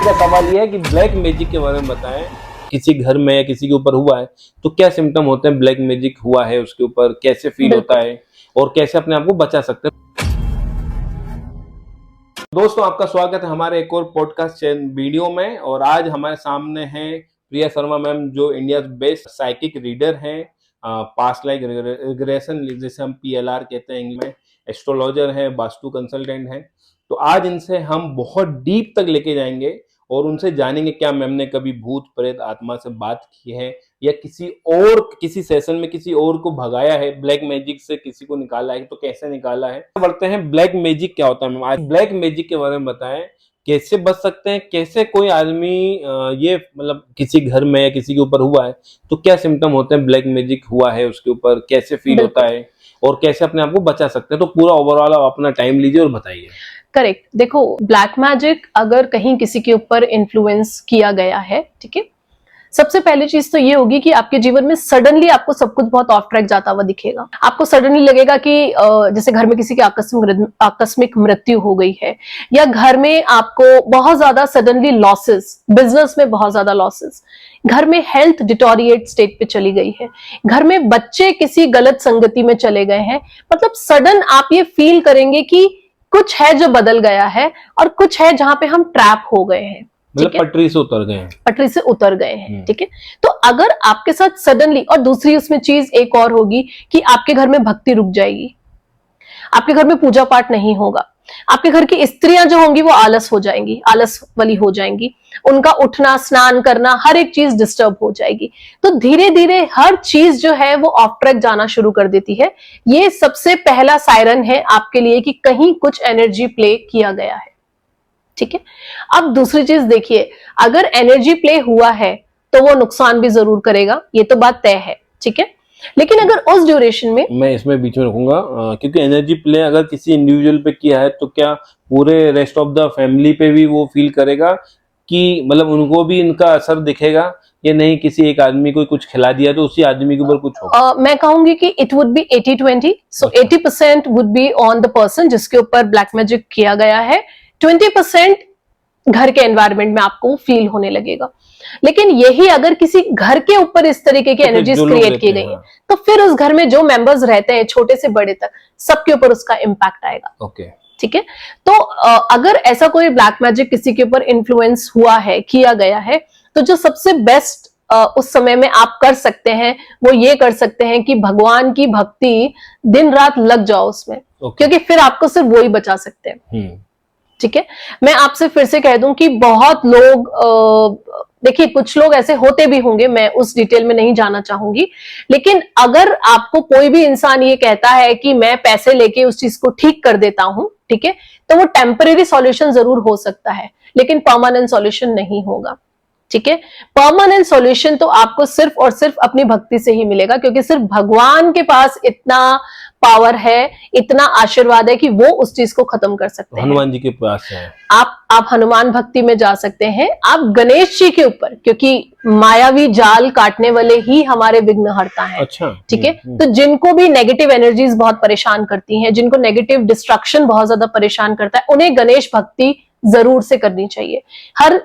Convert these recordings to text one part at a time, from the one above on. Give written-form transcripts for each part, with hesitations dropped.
का सवाल ये है कि ब्लैक मैजिक के बारे में बताएं। किसी घर में या किसी के ऊपर हुआ है तो क्या सिम्टम होते हैं, ब्लैक मैजिक हुआ है उसके ऊपर कैसे फील होता है और कैसे अपने आप को बचा सकते हैं। दोस्तों, आपका स्वागत है हमारे एक और पॉडकास्ट वीडियो में। और आज हमारे सामने हैं प्रिया शर्मा मैम, जो इंडिया बेस्ट साइकिक रीडर हैं, पास्ट लाइफ रिग्रेशन जिसे हम PLR कहते हैं इंग्लिश में, एस्ट्रोलॉजर हैं, वास्तु कंसल्टेंट हैं। तो आज इनसे हम बहुत डीप तक लेके जाएंगे और उनसे जानेंगे क्या मैम ने कभी भूत प्रेत आत्मा से बात की है या किसी सेशन में किसी और को भगाया है, ब्लैक मैजिक से किसी को निकाला है तो कैसे निकाला है। बढ़ते हैं, ब्लैक मैजिक क्या होता है मैम। आज ब्लैक मैजिक के बारे में बताएं, कैसे बच सकते हैं, कैसे कोई आदमी ये मतलब किसी घर में या किसी के ऊपर हुआ है तो क्या सिम्टम होते हैं, ब्लैक मैजिक हुआ है उसके ऊपर कैसे फील होता है और कैसे अपने आप को बचा सकते हैं। तो पूरा ओवरऑल आप अपना टाइम लीजिए और बताइए। करेक्ट। देखो, ब्लैक मैजिक अगर कहीं किसी के ऊपर इन्फ्लुएंस किया गया है, ठीक है, सबसे पहली चीज तो ये होगी कि आपके जीवन में सडनली आपको सब कुछ बहुत ऑफ ट्रैक जाता हुआ दिखेगा। आपको सडनली लगेगा कि जैसे घर में किसी की आकस्मिक मृत्यु हो गई है, या घर में आपको बहुत ज्यादा सडनली लॉसेस, बिजनेस में बहुत ज्यादा लॉसेस, घर में हेल्थ डिटोरिएट स्टेट पे चली गई है, घर में बच्चे किसी गलत संगति में चले गए हैं। मतलब सडन आप ये फील करेंगे कि कुछ है जो बदल गया है और कुछ है जहां पे हम ट्रैप हो गए हैं, मतलब पटरी से उतर गए हैं, पटरी से उतर गए हैं। ठीक है, तो अगर आपके साथ सडनली, और दूसरी उसमें चीज एक और होगी कि आपके घर में भक्ति रुक जाएगी, आपके घर में पूजा पाठ नहीं होगा, आपके घर की स्त्रियां जो होंगी वो आलस हो जाएंगी, आलस वाली हो जाएंगी, उनका उठना स्नान करना हर एक चीज डिस्टर्ब हो जाएगी। तो धीरे धीरे हर चीज जो है वो ऑफ ट्रैक जाना शुरू कर देती है। ये सबसे पहला सायरन है आपके लिए कि कहीं कुछ एनर्जी प्ले किया गया है। ठीक है, अब दूसरी चीज देखिए, अगर एनर्जी प्ले हुआ है तो वो नुकसान भी जरूर करेगा, ये तो बात तय है। ठीक है, लेकिन अगर उस ड्यूरेशन में, मैं इसमें बीच में रखूंगा क्योंकि एनर्जी प्ले अगर किसी इंडिविजुअल पे किया है तो क्या पूरे रेस्ट ऑफ द फैमिली पे भी वो फील करेगा कि मतलब उनको भी इनका असर दिखेगा या नहीं, किसी एक आदमी को कुछ खिला दिया तो उसी आदमी के ऊपर कुछ होगा। मैं कहूंगी कि it would be 80-20। So 80% would be on the person जिसके ऊपर ब्लैक मैजिक किया गया है, 20% घर के एनवायरनमेंट में आपको फील होने लगेगा। लेकिन यही अगर किसी घर के ऊपर इस तरीके की एनर्जीज क्रिएट की गई है तो फिर उस घर में जो मेंबर्स रहते हैं, छोटे से बड़े तक, सबके ऊपर उसका इम्पैक्ट आएगा। ओके, ठीक है, तो अगर ऐसा कोई ब्लैक मैजिक किसी के ऊपर इन्फ्लुएंस हुआ है, किया गया है, तो जो सबसे बेस्ट उस समय में आप कर सकते हैं वो ये कर सकते हैं कि भगवान की भक्ति दिन रात लग जाओ उसमें, क्योंकि फिर आपको सिर्फ वो ही बचा सकते हैं। ठीक है, मैं आपसे फिर से कह दूं कि बहुत लोग, देखिए कुछ लोग ऐसे होते भी होंगे, मैं उस डिटेल में नहीं जाना चाहूंगी, लेकिन अगर आपको कोई भी इंसान ये कहता है कि मैं पैसे लेके उस चीज को ठीक कर देता हूं, ठीक है, तो वो टेम्परेरी सॉल्यूशन जरूर हो सकता है लेकिन परमानेंट सॉल्यूशन नहीं होगा। ठीक है, परमानेंट सॉल्यूशन तो आपको सिर्फ और सिर्फ अपनी भक्ति से ही मिलेगा, क्योंकि सिर्फ भगवान के पास इतना पावर है, इतना आशीर्वाद है कि वो उस चीज को खत्म कर सकते हैं। हनुमान जी के पास है, आप हनुमान भक्ति में जा सकते हैं, आप गणेश जी के ऊपर, क्योंकि मायावी जाल काटने वाले ही हमारे विघ्नहर्ता हैं। अच्छा, ठीक है, तो जिनको भी नेगेटिव एनर्जीज बहुत परेशान करती हैं, जिनको नेगेटिव डिस्ट्रक्शन बहुत ज्यादा परेशान करता है, उन्हें गणेश भक्ति जरूर से करनी चाहिए हर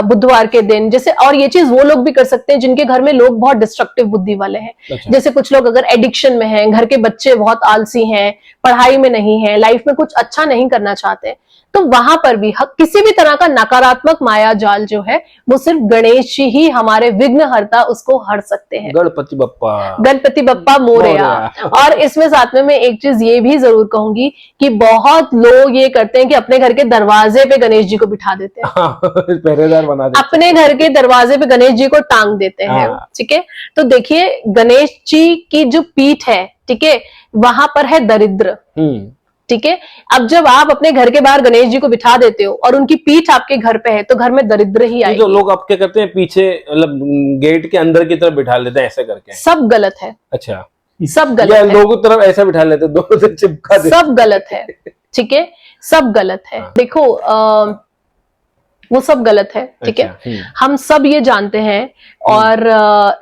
बुधवार के दिन। जैसे, और ये चीज वो लोग भी कर सकते हैं जिनके घर में लोग बहुत डिस्ट्रक्टिव बुद्धि वाले हैं। अच्छा। जैसे कुछ लोग अगर एडिक्शन में हैं, घर के बच्चे बहुत आलसी हैं, पढ़ाई में नहीं है, लाइफ में कुछ अच्छा नहीं करना चाहते, तो वहां पर भी किसी भी तरह का नकारात्मक माया जाल जो है वो सिर्फ गणेश जी ही, हमारे विघ्नहर्ता, उसको हर सकते हैं। गणपति बप्पा, गणपति बप्पा मोरया। और इसमें साथ में मैं एक चीज ये भी जरूर कहूंगी कि बहुत लोग ये करते हैं कि अपने घर के दरवाजे पे गणेश जी को बिठा देते हैं, पहरेदार बना देते हैं, अपने घर के दरवाजे पे गणेश जी को टांग देते हैं। ठीक है, तो देखिए गणेश जी की जो पीठ है, ठीक है, वहां पर है दरिद्र। ठीक है, अब जब आप अपने घर के बाहर गणेश जी को बिठा देते हो और उनकी पीठ आपके घर पे है तो घर में दरिद्र ही आएगी। जो लोग आप क्या करते हैं, पीछे मतलब गेट के अंदर की तरफ बिठा लेते हैं, ऐसे करके, सब गलत है। अच्छा, सब गलत है, लोगों की तरफ ऐसा बिठा लेते हैं, दोनों से चिपका देते, सब गलत है। ठीक है, सब गलत है। देखो, वो सब गलत है, ठीक है। अच्छा, हम सब ये जानते हैं और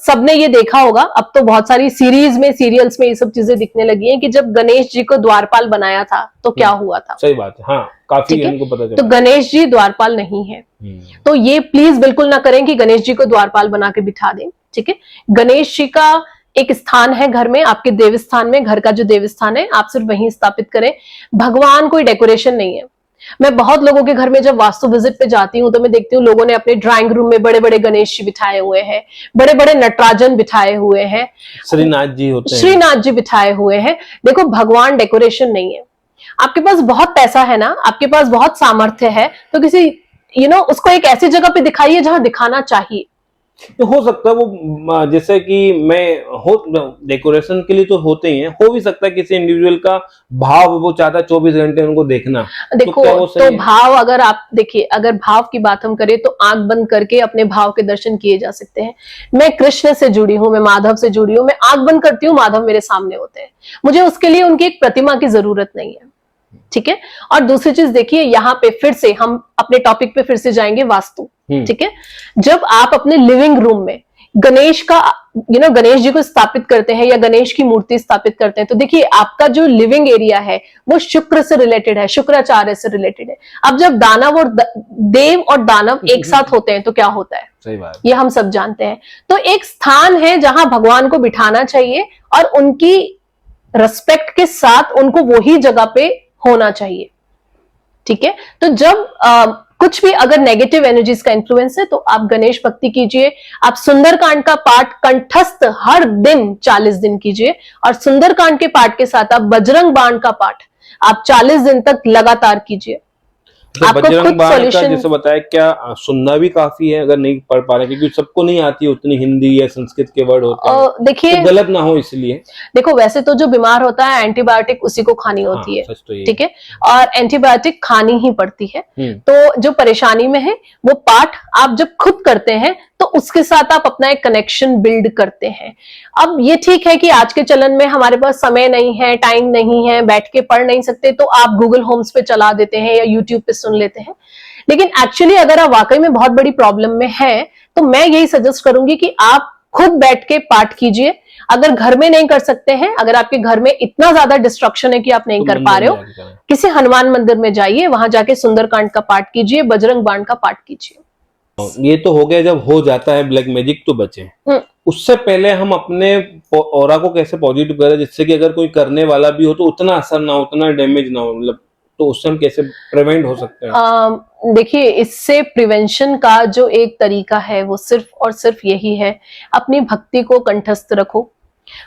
सबने ये देखा होगा, अब तो बहुत सारी सीरीज में, सीरियल्स में ये सब चीजें दिखने लगी हैं कि जब गणेश जी को द्वारपाल बनाया था तो क्या हुआ था। सही बात है, हाँ, काफी हमको पता चला। तो गणेश जी द्वारपाल नहीं है, तो ये प्लीज बिल्कुल ना करें कि गणेश जी को द्वारपाल बना के बिठा दें, ठीक है। गणेश जी का एक स्थान है घर में, आपके देवस्थान में, घर का जो देवस्थान है आप सिर्फ वहीं स्थापित करें। भगवान कोई डेकोरेशन नहीं है। मैं बहुत लोगों के घर में जब वास्तु विजिट पे जाती हूँ तो मैं देखती हूँ लोगों ने अपने ड्राइंग रूम में बड़े बड़े गणेश जी बिठाए हुए हैं, बड़े बड़े नटराजन बिठाए हुए हैं, श्रीनाथ जी होते हैं, श्रीनाथ जी बिठाए हुए हैं। देखो, भगवान डेकोरेशन नहीं है। आपके पास बहुत पैसा है ना, आपके पास बहुत सामर्थ्य है, तो किसी उसको एक ऐसी जगह पे दिखाइए जहां दिखाना चाहिए। तो हो सकता है वो, जैसे कि डेकोरेशन के लिए तो होते ही हैं, हो भी सकता है किसी इंडिविजुअल का भाव वो चाहता है 24 घंटे उनको देखना। देखो, तो भाव, अगर आप देखिए, अगर भाव की बात हम करें तो आंख बंद करके अपने भाव के दर्शन किए जा सकते हैं। मैं कृष्ण से जुड़ी हूँ, मैं माधव से जुड़ी हूँ, मैं आंख बंद करती हूँ, माधव मेरे सामने होते हैं। मुझे उसके लिए उनकी एक प्रतिमा की जरूरत नहीं है, ठीक है। और दूसरी चीज देखिए, यहाँ पे फिर से हम अपने टॉपिक पे फिर से जाएंगे, वास्तु, ठीक है। जब आप अपने लिविंग रूम में गणेश का गणेश जी को स्थापित करते हैं या गणेश की मूर्ति स्थापित करते हैं, तो देखिए आपका जो लिविंग एरिया है वो शुक्र से रिलेटेड है, शुक्राचार्य से रिलेटेड है। अब जब दानव और देव और दानव एक साथ होते हैं तो क्या होता है, सही बात, ये हम सब जानते हैं। तो एक स्थान है जहां भगवान को बिठाना चाहिए और उनकी रिस्पेक्ट के साथ उनको वही जगह पे होना चाहिए, ठीक है। तो जब कुछ भी अगर नेगेटिव एनर्जीज का इन्फ्लुएंस है तो आप गणेश भक्ति कीजिए, आप सुंदरकांड का पाठ कंठस्थ हर दिन 40 दिन कीजिए, और सुंदरकांड के पाठ के साथ आप बजरंग बाण का पाठ आप 40 दिन तक लगातार कीजिए। तो बजरंग बाण का जैसे बताया, क्या सुनना भी काफी है अगर नहीं पढ़ पा रहे, क्योंकि सबको नहीं आती उतनी हिंदी या संस्कृत के वर्ड होते हैं, देखिए तो गलत ना हो इसलिए। देखो, वैसे तो जो बीमार होता है एंटीबायोटिक उसी को खानी होती है, ठीक है, और एंटीबायोटिक खानी ही पड़ती है। तो जो परेशानी में है वो पाठ आप जब खुद करते हैं तो उसके साथ आप अपना एक कनेक्शन बिल्ड करते हैं। अब ये ठीक है कि आज के चलन में हमारे पास समय नहीं है, टाइम नहीं है, बैठ के पढ़ नहीं सकते, तो आप गूगल होम्स पे चला देते हैं या यूट्यूब पे सुन लेते हैं। लेकिन एक्चुअली अगर आप वाकई में बहुत बड़ी प्रॉब्लम में है तो मैं यही सजेस्ट करूंगी कि आप खुद बैठ के पाठ कीजिए। अगर घर में नहीं कर सकते हैं, अगर आपके घर में इतना ज्यादा डिस्ट्रक्शन है कि आप नहीं कर पा रहे हो, किसी हनुमान मंदिर में जाइए, वहां जाके सुंदरकांड का पाठ कीजिए, बजरंग बाण का पाठ कीजिए। ये तो हो गया जब हो जाता है ब्लैक मैजिक तो बचे। उससे पहले हम अपने ऑरा को कैसे पॉजिटिव करें जिससे कि अगर कोई करने वाला भी हो तो उतना असर ना हो, उतना डैमेज ना हो, मतलब तो उससे हम कैसे प्रिवेंट हो सकते हैं? देखिए, इससे प्रिवेंशन का जो एक तरीका है वो सिर्फ और सिर्फ यही है, अपनी भक्ति को कंठस्थ रखो,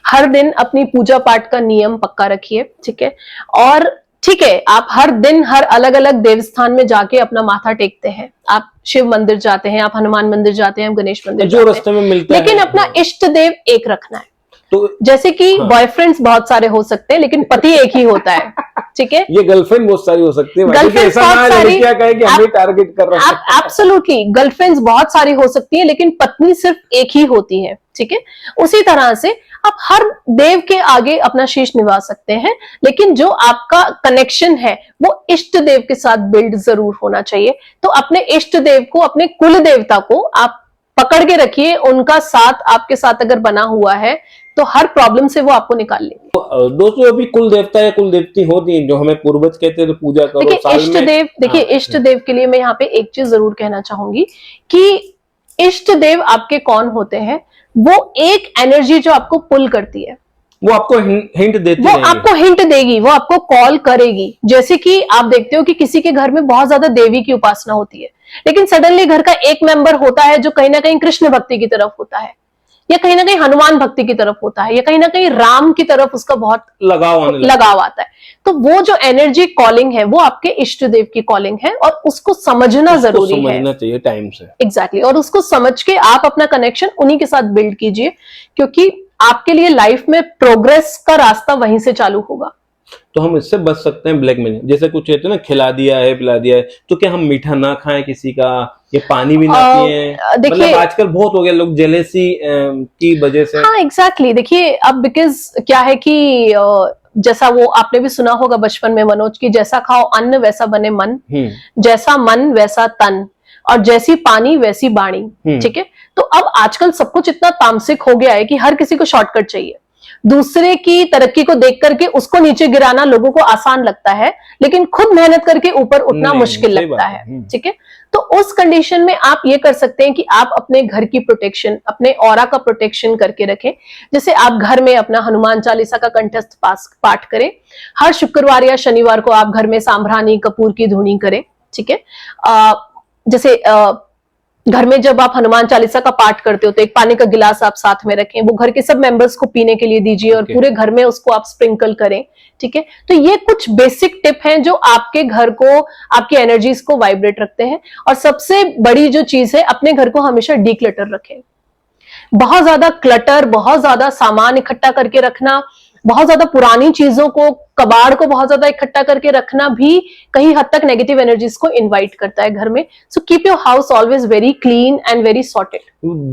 हर दिन अपनी पूजा पाठ का नियम पक्का रखिए, ठीक है। और ठीक है, आप हर दिन हर अलग अलग देवस्थान में जाके अपना माथा टेकते हैं, आप शिव मंदिर जाते हैं, आप हनुमान मंदिर जाते हैं, आप गणेश मंदिर जो रास्ते में मिलता है, लेकिन अपना इष्ट देव एक रखना है। तो जैसे कि बॉयफ्रेंड्स बहुत सारे हो सकते हैं लेकिन पति एक ही होता है, ठीक है। ये गर्लफ्रेंड बहुत सारी हो सकती है, गर्लफ्रेंड्स बहुत सारी, क्या कहे कि हमें टारगेट कर रहा है। एब्सोल्युटली, गर्लफ्रेंड्स बहुत सारी हो सकती है लेकिन पत्नी सिर्फ एक ही होती है, ठीक है। उसी तरह से आप हर देव के आगे अपना शीश निभा सकते हैं, लेकिन जो आपका कनेक्शन है वो इष्ट देव के साथ बिल्ड जरूर होना चाहिए। तो अपने इष्ट देव को, अपने कुल देवता को आप पकड़ के रखिए, उनका साथ आपके साथ अगर बना हुआ है तो हर प्रॉब्लम से वो आपको निकाल लेंगे। तो दोस्तों, अभी कुल देवता या कुल देवती होती है जो हमें पूर्वज कहते हैं, तो पूजा करो साल में। इष्ट देव, देखिए इष्ट देव के लिए मैं यहाँ पे एक चीज जरूर कहना चाहूंगी कि इष्ट देव आपके कौन होते हैं, वो एक एनर्जी जो आपको पुल करती है, वो आपको हिंट देती है, वो आपको हिंट देगी, वो आपको कॉल करेगी। जैसे कि आप देखते हो कि किसी के घर में बहुत ज्यादा देवी की उपासना होती है, लेकिन सडनली घर का एक मेंबर होता है जो कहीं ना कहीं कृष्ण भक्ति की तरफ होता है, या कहीं ना कहीं हनुमान भक्ति की तरफ होता है, या कहीं ना कहीं राम की तरफ उसका बहुत लगाव आता है। तो वो जो एनर्जी कॉलिंग है वो आपके इष्ट देव की कॉलिंग है, और उसको समझना जरूरी है, समझना चाहिए टाइम से। एग्जैक्टली, और उसको समझ के आप अपना कनेक्शन उन्हीं के साथ बिल्ड कीजिए, क्योंकि आपके लिए लाइफ में प्रोग्रेस का रास्ता वहीं से चालू होगा। तो हम इससे बच सकते हैं ब्लैक मैजिक, जैसे कुछ कहते हैं ना, खिला दिया है पिला दिया है, तो क्या हम मीठा ना खाएं किसी का, ये पानी भी ना पिए? मतलब आजकल बहुत हो गया, लोग जेलेसी की वजह से। हाँ एग्जैक्टली, देखिए अब बिकॉज क्या है कि जैसा वो आपने भी सुना होगा बचपन में मनोज की, जैसा खाओ अन्न वैसा बने मन, जैसा मन वैसा तन। और जैसी पानी वैसी बाणी, ठीक है। तो अब आजकल सब कुछ इतना तामसिक हो गया है कि हर किसी को शॉर्टकट चाहिए। दूसरे की तरक्की को देख करके उसको नीचे गिराना लोगों को आसान लगता है, लेकिन खुद मेहनत करके ऊपर उठना मुश्किल लगता है, ठीक है। तो उस कंडीशन में आप ये कर सकते हैं कि आप अपने घर की प्रोटेक्शन, अपने ऑरा का प्रोटेक्शन करके रखें। जैसे आप घर में अपना हनुमान चालीसा का कंठस्थ पाठ करें। हर शुक्रवार या शनिवार को आप घर में सांभरानी कपूर की धुनी करें, ठीक है। जैसे घर में जब आप हनुमान चालीसा का पाठ करते हो तो एक पानी का गिलास आप साथ में रखें, वो घर के सब मेंबर्स को पीने के लिए दीजिए और पूरे घर में उसको आप स्प्रिंकल करें, ठीक है। तो ये कुछ बेसिक टिप हैं जो आपके घर को, आपकी एनर्जीज को वाइब्रेट रखते हैं। और सबसे बड़ी जो चीज है, अपने घर को हमेशा डीक्लटर रखें। बहुत ज्यादा क्लटर, बहुत ज्यादा सामान इकट्ठा करके रखना, बहुत ज्यादा पुरानी चीजों को, कबाड़ को बहुत ज्यादा इकट्ठा करके रखना भी कहीं हद तक नेगेटिव एनर्जीज को इनवाइट करता है घर में। So keep your house always very clean and very sorted.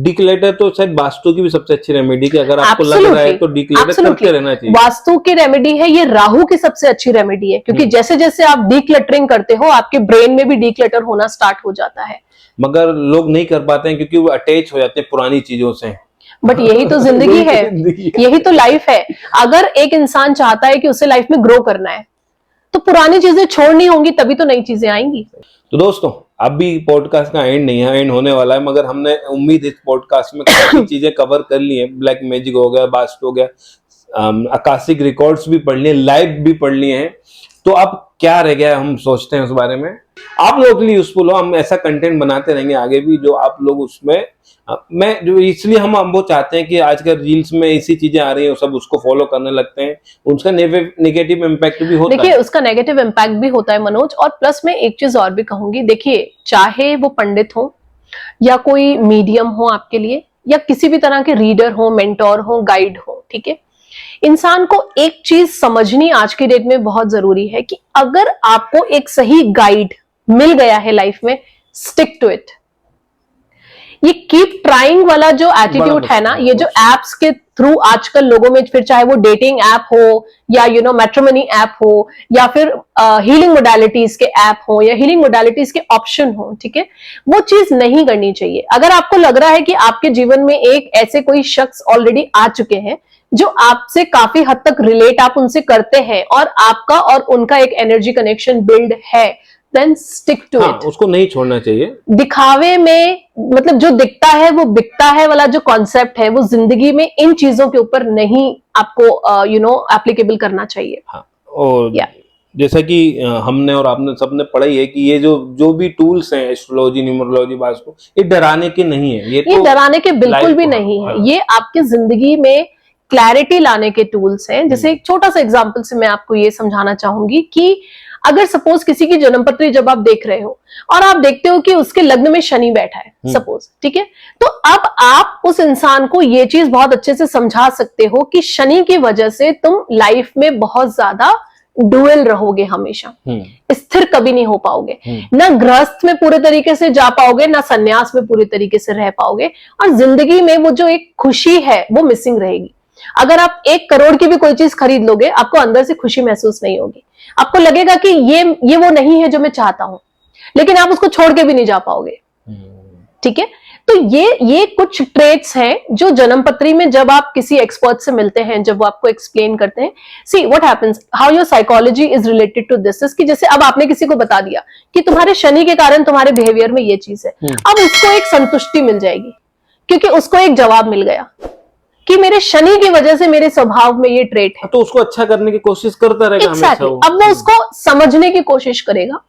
Declutter तो शायद वास्तु की भी सबसे अच्छी रेमेडी कि अगर आपको लग रहा है तो डिक्लेटर करते रहना चाहिए। वास्तु की रेमेडी है ये, राहु की सबसे अच्छी रेमेडी है, क्योंकि जैसे जैसे आप डिक्लटरिंग करते हो आपके ब्रेन में भी डिक्लटर होना स्टार्ट हो जाता है। मगर लोग नहीं कर पाते हैं क्योंकि वो अटैच हो जाते हैं पुरानी चीजों से। बट यही तो जिंदगी है, यही तो लाइफ है। अगर एक इंसान चाहता है कि उसे लाइफ में ग्रो करना है तो पुरानी चीजें छोड़नी होंगी, तभी तो नई चीजें आएंगी। तो दोस्तों, अब भी पॉडकास्ट का एंड नहीं है, एंड होने वाला है, मगर हमने उम्मीद इस पॉडकास्ट में काफी चीजें कवर कर ली हैं। ब्लैक मैजिक हो गया, वास्तु हो गया, आकाशिक रिकॉर्ड्स भी पढ़ लिए, लाइव भी पढ़ लिए हैं। तो अब क्या रह गया, हम सोचते हैं उस बारे में आप लोगों के लिए यूजफुल हो। हम ऐसा कंटेंट बनाते रहेंगे आगे भी जो आप लोग उसमें, मैं जो इसलिए हम वो चाहते हैं कि आजकल रील्स में ऐसी चीजें आ रही हैं, सब उसको फॉलो करने लगते हैं, उसका नेगेटिव इम्पैक्ट भी होता है। देखिए, उसका नेगेटिव इम्पैक्ट भी होता है मनोज। और प्लस में एक चीज और भी कहूंगी, देखिए, चाहे वो पंडित हो या कोई मीडियम हो आपके लिए, या किसी भी तरह के रीडर हो, मेंटोर हो, गाइड हो, ठीक है, इंसान को एक चीज समझनी आज की डेट में बहुत जरूरी है कि अगर आपको एक सही गाइड मिल गया है लाइफ में, स्टिक टू इट। ये कीप ट्राइंग वाला जो एटीट्यूड है ना, ये जो एप्स के थ्रू आजकल लोगों में, फिर चाहे वो डेटिंग ऐप हो या मैट्रिमनी ऐप हो या फिर हीलिंग मोडालिटीज के ऐप हो या हीलिंग मोडालिटीज के ऑप्शन हो, ठीक है, वो चीज नहीं करनी चाहिए। अगर आपको लग रहा है कि आपके जीवन में एक ऐसे कोई शख्स ऑलरेडी आ चुके हैं जो आपसे काफी हद तक रिलेट आप उनसे करते हैं और आपका और उनका एक एनर्जी कनेक्शन बिल्ड है, देन स्टिक टू इट। उसको नहीं छोड़ना चाहिए। दिखावे में, मतलब जो दिखता है वो बिकता है वाला जो कॉन्सेप्ट है, वो जिंदगी में इन चीजों के ऊपर नहीं आपको एप्लीकेबल करना चाहिए। हाँ, और जैसा कि हमने और आपने सबने पढ़ा ही है कि ये जो भी टूल्स हैं, एस्ट्रोलॉजी, न्यूमरोलॉजी, वास्तु, ये डराने के नहीं है। ये तो डराने के बिल्कुल भी नहीं है। ये आपके जिंदगी में क्लैरिटी लाने के टूल्स हैं। जैसे एक छोटा सा एग्जांपल से मैं आपको ये समझाना चाहूंगी कि अगर सपोज किसी की जन्मपत्री जब आप देख रहे हो और आप देखते हो कि उसके लग्न में शनि बैठा है सपोज, ठीक है, तो अब आप उस इंसान को ये चीज बहुत अच्छे से समझा सकते हो कि शनि की वजह से तुम लाइफ में बहुत ज्यादा डुअल रहोगे, हमेशा स्थिर कभी नहीं हो पाओगे, ना गृहस्थ में पूरे तरीके से जा पाओगे, ना सन्यास में पूरे तरीके से रह पाओगे, और जिंदगी में वो जो एक खुशी है वो मिसिंग रहेगी। अगर आप 1 करोड़ की भी कोई चीज खरीद लोगे, आपको अंदर से खुशी महसूस नहीं होगी। आपको लगेगा कि ये वो नहीं है जो मैं चाहता हूं, लेकिन आप उसको छोड़ के भी नहीं जा पाओगे, ठीक है। तो ये कुछ ट्रेट्स हैं जो जन्मपत्री में जब आप किसी एक्सपर्ट से मिलते हैं, जब वो आपको एक्सप्लेन करते हैं, see what happens, how your psychology is related to this, कि जैसे अब आपने किसी को बता दिया कि तुम्हारे शनि के कारण तुम्हारे बिहेवियर में ये चीज है, अब उसको एक संतुष्टि मिल जाएगी क्योंकि उसको एक जवाब मिल गया कि मेरे शनि की वजह से मेरे स्वभाव में ये ट्रेट है, तो उसको अच्छा करने की कोशिश करता रहेगा। अब वो उसको समझने की कोशिश करेगा